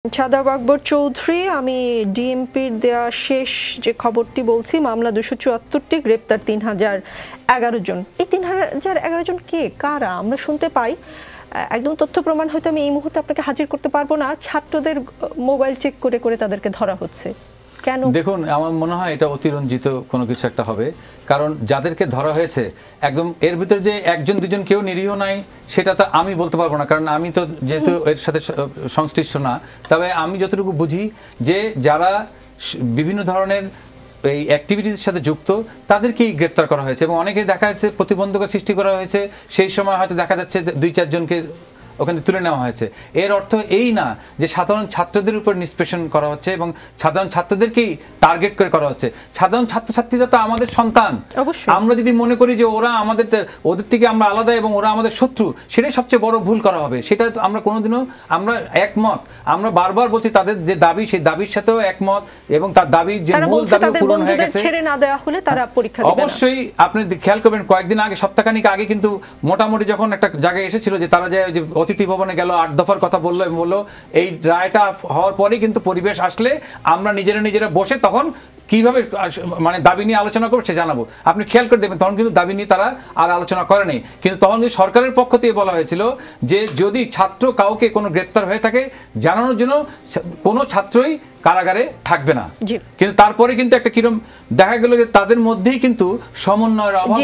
ছাদাব আকবর চৌধুরী, আমি ডিএমপির দেয়া শেষ যে খবরটি বলছি, মামলা 274টি, গ্রেপ্তার 3011 জন। এই 3011 জন কে, কারা? আমরা শুনতে পাই, একদম তথ্য প্রমাণ হয়তো আমি এই মুহূর্তে আপনাকে হাজির করতে পারবো না, ছাত্রদের মোবাইল চেক করে করে তাদেরকে ধরা হচ্ছে। কেন? দেখুন, আমার মনে হয় এটা অতিরঞ্জিত কোনো কিছু একটা হবে, কারণ যাদেরকে ধরা হয়েছে একদম এর ভিতরে যে একজন দুজন কেউ নিরীহ নাই সেটা তো আমি বলতে পারবো না, কারণ আমি তো যেহেতু এর সাথে সংশ্লিষ্ট না। তবে আমি যতটুকু বুঝি যে যারা বিভিন্ন ধরনের এই অ্যাক্টিভিটিসের সাথে যুক্ত তাদেরকেই গ্রেপ্তার করা হয়েছে, এবং অনেকেই দেখা যাচ্ছে প্রতিবন্ধকতা সৃষ্টি করা হয়েছে, সেই সময় হয়তো দেখা যাচ্ছে 2-4 জনকে ওখানে তুলে নেওয়া হয়েছে। এর অর্থ এই না যে সাধারণ ছাত্রদের উপর নিষ্পেষণ করা হচ্ছে এবং সাধারণ ছাত্রদেরকেই টার্গেট করে করা হচ্ছে। সাধারণ ছাত্রছাত্রীরা তো আমাদের সন্তান। আমরা যদি মনে করি যে ওরা ওদের থেকে আমরা আলাদা এবং ওরা আমাদের শত্রু, সেটাই সবচেয়ে বড় ভুল করা হবে। সেটা আমরা কোনোদিনও আমরা একমত। আমরা বারবার বলছি তাদের যে দাবি, সেই দাবির সাথেও একমত, এবং তার দাবির যে মূল দাবি পূরণ হয়ে গেছে। ছেড়ে না দেওয়া হলে তারা পরীক্ষা দিবে না। অবশ্যই আপনি খেয়াল করবেন, কয়েকদিন আগে, সপ্তাহখানিক আগে কিন্তু মোটামুটি যখন একটা জায়গায় এসেছিল যে তারা যে অতিথি ভবনে গেল, 8 দফার কথা বললো এবং বললো এই রায়টা হওয়ার পরেই কিন্তু পরিবেশ আসলে আমরা নিজেরা বসে তখন কিভাবে মানে দাবি নিয়ে আলোচনা করবো সে জানাবো। আপনি খেয়াল করে দেখবেন তখন কিন্তু দাবি নিয়ে তারা আর আলোচনা করেনি। কিন্তু তখন কিন্তু সরকারের পক্ষ থেকে বলা হয়েছিল যে যদি ছাত্র কাউকে কোনো গ্রেপ্তার হয়ে থাকে জানানোর জন্য কোনো ছাত্রই কারাগারে থাকবে না। কিন্তু তারপরে কিন্তু একটা কিরম দেখা গেল যে তাদের মধ্যেই কিন্তু সমন্বয়ের অভাব।